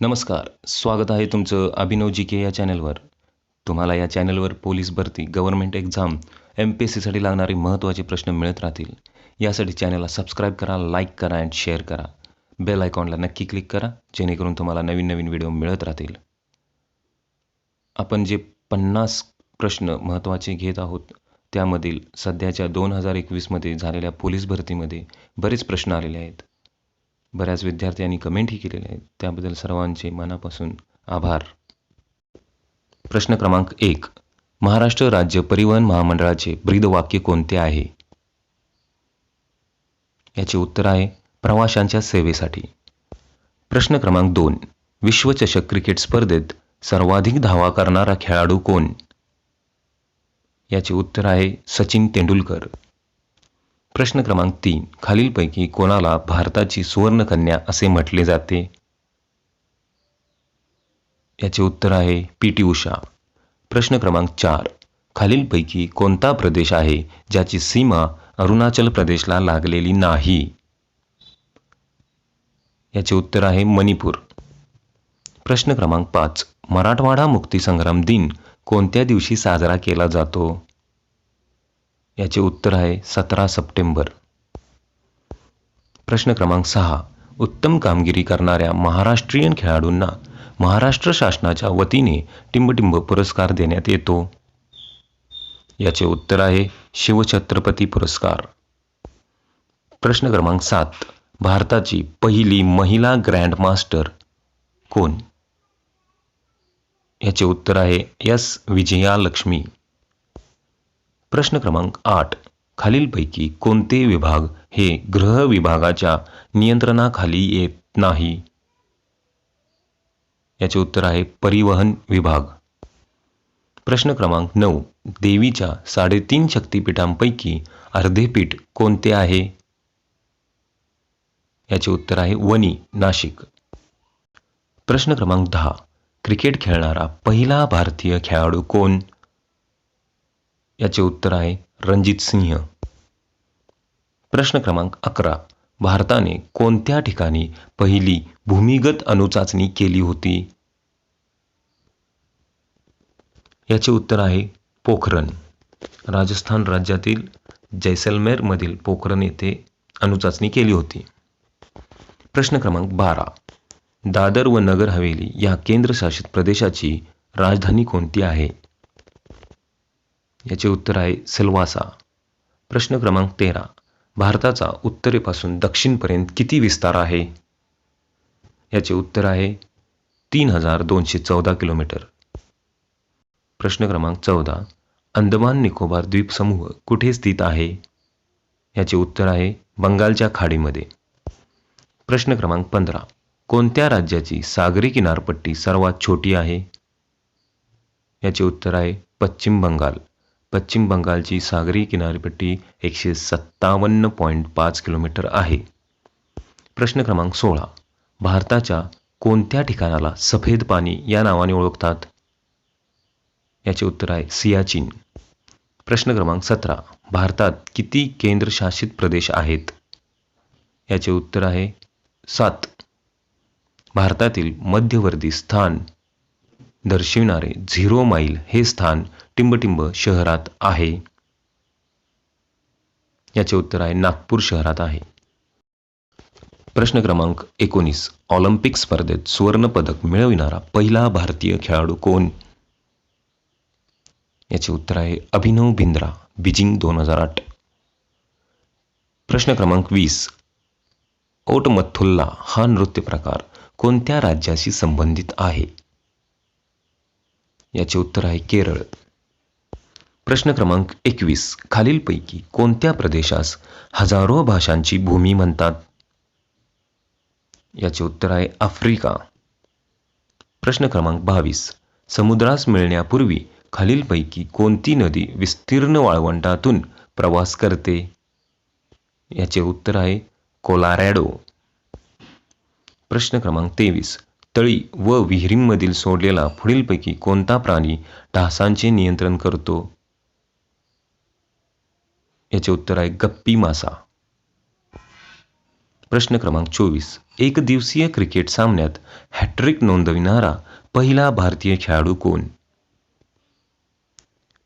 नमस्कार, स्वागत आहे तुमचं अभिनव जी के या चॅनलवर. तुम्हाला या चॅनलवर पोलीस भरती, गव्हर्नमेंट एक्झाम, MPSCसाठी लागणारे महत्त्वाचे प्रश्न मिळत राहतील. यासाठी चॅनलला सबस्क्राईब करा, लाईक करा आणि शेअर करा. बेल आयकॉनला नक्की क्लिक करा, जेणेकरून तुम्हाला नवीन नवीन व्हिडिओ मिळत राहतील. आपण जे 50 प्रश्न महत्त्वाचे घेत आहोत, त्यामधील सध्याच्या 2021मध्ये झालेल्या पोलीस भरतीमध्ये बरेच प्रश्न आलेले आहेत. बऱ्याच विद्यार्थ्यांनी कमेंटही केलेले आहेत. त्याबद्दल सर्वांचे मनापासून आभार. प्रश्न क्रमांक 1. महाराष्ट्र राज्य परिवहन महामंडळाचे ब्रीदवाक्य कोणते आहे? याचे उत्तर आहे प्रवाशांच्या सेवेसाठी. प्रश्न क्रमांक 2. विश्वचषक क्रिकेट स्पर्धेत सर्वाधिक धावा करणारा खेळाडू कोण? याचे उत्तर आहे सचिन तेंडुलकर. प्रश्न क्रमांक 3. खालीलपैकी कोणाला भारताची सुवर्णकन्या असे म्हटले जाते? याचे उत्तर आहे PT उषा. प्रश्न क्रमांक 4. खालीलपैकी कोणता प्रदेश आहे ज्याची सीमा अरुणाचल प्रदेशला लागलेली नाही? याचे उत्तर आहे मणिपूर. प्रश्न क्रमांक 5. मराठवाडा मुक्तीसंग्राम दिन कोणत्या दिवशी साजरा केला जातो? याचे उत्तर आहे 17 सप्टेंबर. प्रश्न क्रमांक 6. उत्तम कामगिरी करणाऱ्या महाराष्ट्रीयन खेळाडूंना महाराष्ट्र शासनाच्या वतीने टिंबटिंब पुरस्कार देण्यात येतो. याचे उत्तर आहे शिवछत्रपती पुरस्कार. प्रश्न क्रमांक 7. भारताची पहिली महिला ग्रँड मास्टर कोण? याचे उत्तर आहे S. विजयालक्ष्मी. प्रश्न क्रमांक 8. खालीलपैकी कोणते विभाग हे गृह विभागाच्या नियंत्रणाखाली येत नाही? याचे उत्तर आहे परिवहन विभाग. प्रश्न क्रमांक 9. देवीच्या 3.5 शक्तिपीठांपैकी अर्धे पीठ कोणते आहे? याचे उत्तर आहे वणी, नाशिक. प्रश्न क्रमांक 10. क्रिकेट खेळणारा पहिला भारतीय खेळाडू कोण? याचे उत्तर आहे रणजित सिंह. प्रश्न क्रमांक 11. भारताने कोणत्या ठिकाणी पहिली भूमिगत अणुचाचणी केली होती? याचे उत्तर आहे पोखरण. राजस्थान राज्यातील जैसलमेरमधील पोखरण येथे अणुचाचणी केली होती. प्रश्न क्रमांक 12. दादर व नगर हवेली या केंद्रशासित प्रदेशाची राजधानी कोणती आहे? याचे उत्तर आहे सिल्वासा. प्रश्न क्रमांक 13. भारताचा उत्तरेपासून दक्षिणपर्यंत किती विस्तार आहे? याचे उत्तर आहे 3214 किलोमीटर. प्रश्न क्रमांक 14. अंदमान निकोबार द्वीपसमूह कुठे स्थित आहे? याचे उत्तर आहे बंगालच्या खाडीमध्ये. प्रश्न क्रमांक 15. कोणत्या राज्याची सागरी किनारपट्टी सर्वात छोटी आहे? याचे उत्तर आहे पश्चिम बंगाल. पश्चिम बंगालची सागरी किनारपट्टी 157.5 किलोमीटर आहे. प्रश्न क्रमांक 16. भारताच्या कोणत्या ठिकाणाला सफेद पाणी या नावाने ओळखतात? याचे उत्तर आहे सियाचीन. प्रश्न क्रमांक 17. भारतात किती केंद्रशासित प्रदेश आहेत? याचे उत्तर आहे 7. भारतातील मध्यवर्ती स्थान दर्शविणारे 0 मैल हे स्थान टिंबटिंब शहरात आहे. याचे उत्तर आहे नागपूर शहरात आहे. प्रश्न क्रमांक 19. ऑलिम्पिक स्पर्धेत सुवर्ण पदक मिळविणारा पहिला भारतीय खेळाडू कोण? याचे उत्तर आहे अभिनव बिंद्रा, बीजिंग 2008. प्रश्न क्रमांक 20. ओटमथुल्ला हा नृत्य प्रकार कोणत्या राज्याशी संबंधित आहे? याचे उत्तर आहे केरळ. प्रश्न क्रमांक 21. खालीलपैकी कोणत्या प्रदेशास हजारो भाषांची भूमी म्हणतात? याचे उत्तर आहे आफ्रिका. प्रश्न क्रमांक 22. समुद्रास मिळण्यापूर्वी खालीलपैकी कोणती नदी विस्तीर्ण वाळवंटातून प्रवास करते? याचे उत्तर आहे कोलोरॅडो. प्रश्न क्रमांक 23. तळी व विहिरींमधील सोडलेला पुढीलपैकी कोणता प्राणी डासांचे नियंत्रण करतो? याचे उत्तर आहे गप्पी मासा. प्रश्न क्रमांक 24. एकदिवसीय क्रिकेट सामन्यात हॅट्रिक नोंदविणारा पहिला भारतीय खेळाडू कोण?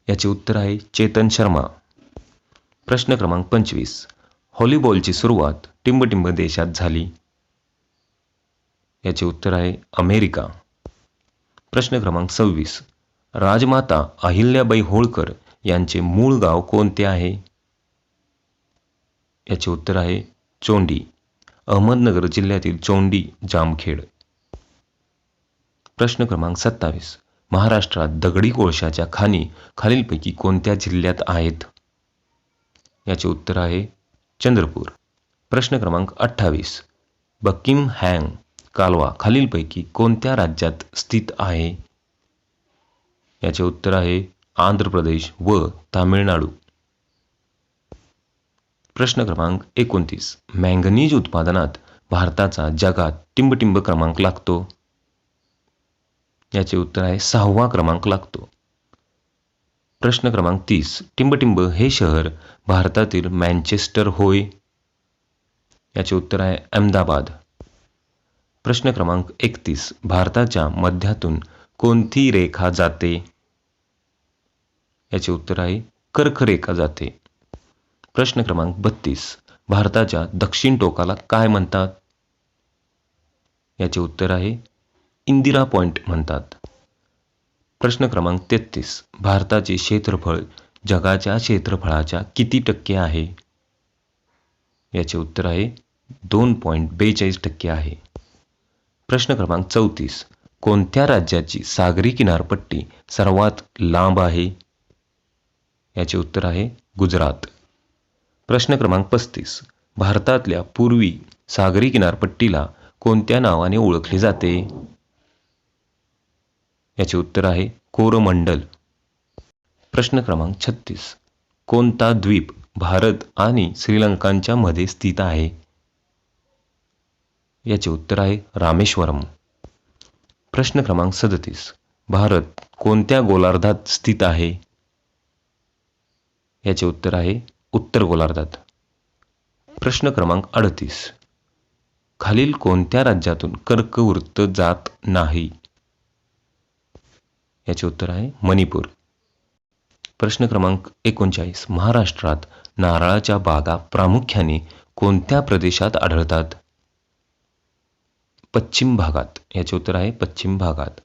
याचे उत्तर आहे चेतन शर्मा. प्रश्न क्रमांक 25. व्हॉलीबॉलची सुरुवात टिंबटिंब देशात झाली. याचे उत्तर आहे अमेरिका. प्रश्न क्रमांक 26. राजमाता अहिल्याबाई होळकर यांचे मूळ गाव कोणते आहे? याचे उत्तर आहे चोंडी, अहमदनगर जिल्ह्यातील चोंडी जामखेड. प्रश्न क्रमांक 27. महाराष्ट्रात दगडी कोळशाच्या खाणी खालीलपैकी कोणत्या जिल्ह्यात आहेत? याचे उत्तर आहे चंद्रपूर. प्रश्न क्रमांक 28. बकिंगहॅम कालवा खालीलपैकी कोणत्या राज्यात स्थित आहे? याचे उत्तर आहे आंध्र प्रदेश व तामिळनाडू. प्रश्न क्रमांक 29. मॅंगनीज उत्पादनात भारताचा जगात टिंबटिंब क्रमांक लागतो. याचे उत्तर आहे 6वा क्रमांक लागतो. प्रश्न क्रमांक 30. टिंबटिंब हे शहर भारतातील मँचेस्टर होय. याचे उत्तर आहे अहमदाबाद. प्रश्न क्रमांक 31. भारताच्या मध्यातून कोणती रेखा जाते? याचे उत्तर आहे कर्करेखा जाते. प्रश्न क्रमांक 32. भारताच्या दक्षिण टोकाला काय म्हणतात? याचे उत्तर आहे इंदिरा पॉइंट म्हणतात. प्रश्न क्रमांक 33. भारताचे क्षेत्रफळ जगाच्या क्षेत्रफळाच्या किती टक्के आहे? याचे उत्तर आहे 2.42% आहे. प्रश्न क्रमांक 34. कोणत्या राज्याची सागरी किनारपट्टी सर्वात लांब आहे? याचे उत्तर आहे गुजरात. प्रश्न क्रमांक 35. भारतातल्या पूर्वी सागरी किनारपट्टीला कोणत्या नावाने ओळखले जाते? याचे उत्तर आहे कोरोमंडल. प्रश्न क्रमांक 36. कोणता द्वीप भारत आणि श्रीलंकांच्या मध्ये स्थित आहे? याचे उत्तर आहे रामेश्वरम. प्रश्न क्रमांक 37. भारत कोणत्या गोलार्धात स्थित आहे? याचे उत्तर आहे उत्तर गोलार्धात. प्रश्न क्रमांक 38. खालील कोणत्या राज्यातून कर्कवृत्त जात नाही? याचे उत्तर आहे मणिपूर. प्रश्न क्रमांक 39. महाराष्ट्रात नारळाच्या बागा प्रामुख्याने कोणत्या प्रदेशात आढळतात? पश्चिम भागात. याचे उत्तर आहे पश्चिम भागात.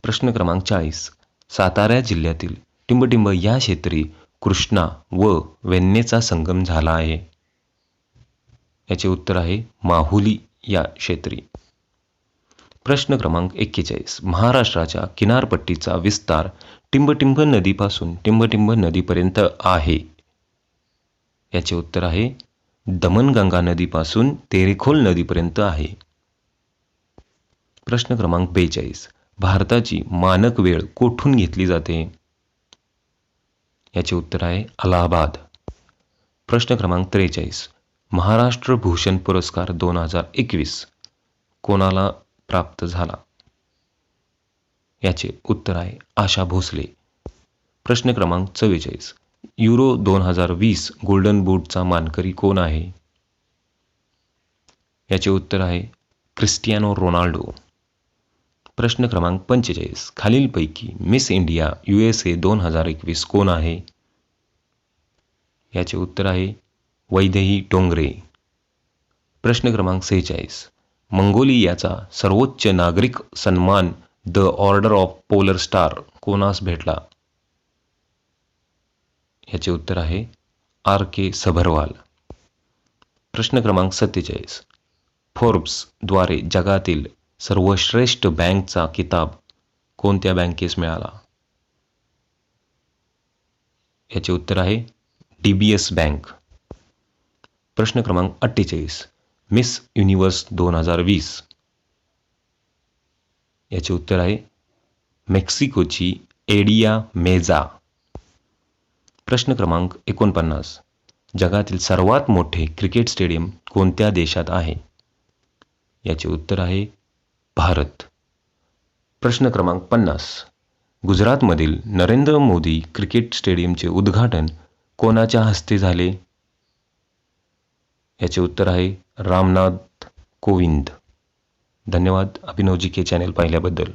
प्रश्न क्रमांक 40. सातारा जिल्ह्यातील टिंबटिंब या क्षेत्री कृष्णा व वेण्णेचा संगम झाला आहे. याचे उत्तर आहे माहुली या क्षेत्री. प्रश्न क्रमांक 41. महाराष्ट्राच्या किनारपट्टीचा विस्तार टिंबटिंब नदीपासून टिंबटिंब नदीपर्यंत आहे. याचे उत्तर आहे दमणगंगा नदीपासून तेरेखोल नदीपर्यंत आहे. प्रश्न क्रमांक 42. भारताची मानक वेळ कोठून घेतली जाते? याचे उत्तर आहे अलाहाबाद. प्रश्न क्रमांक 43. महाराष्ट्र भूषण पुरस्कार 2021 कोणाला प्राप्त झाला? याचे उत्तर आहे आशा भोसले. प्रश्न क्रमांक 44. युरो 2020 गोल्डन बूटचा मानकरी कोण आहे? याचे उत्तर आहे क्रिस्टियानो रोनाल्डो. प्रश्न क्रमांक 45. खालीलपैकी मिस इंडिया USA 2021 कोण आहे? याचे उत्तर आहे वैदेही डोंगरे. प्रश्न क्रमांक 46. मंगोलियाचा सर्वोच्च नागरिक सन्मान the order of polar star कोणास भेटला? याचे उत्तर आहे RK सभरवाल. प्रश्न क्रमांक 47. फोर्ब्स द्वारे जगातील सर्वश्रेष्ठ बँकचा किताब कोणत्या बँकेस मिळाला? याचे उत्तर आहे DBS बँक. प्रश्न क्रमांक 48. मिस युनिव्हर्स 2020 याचे उत्तर आहे मेक्सिकोची एडिया मेजा. प्रश्न क्रमांक 49. जगातील सर्वात मोठे क्रिकेट स्टेडियम कोणत्या देशात आहे? याचे उत्तर आहे भारत. प्रश्न क्रमांक 50. गुजरातमधील नरेंद्र मोदी क्रिकेट स्टेडियमचे उद्घाटन कोणाच्या हस्ते झाले? याचे उत्तर आहे रामनाथ कोविंद. धन्यवाद अभिनव जी के चॅनेल पाहिल्याबद्दल.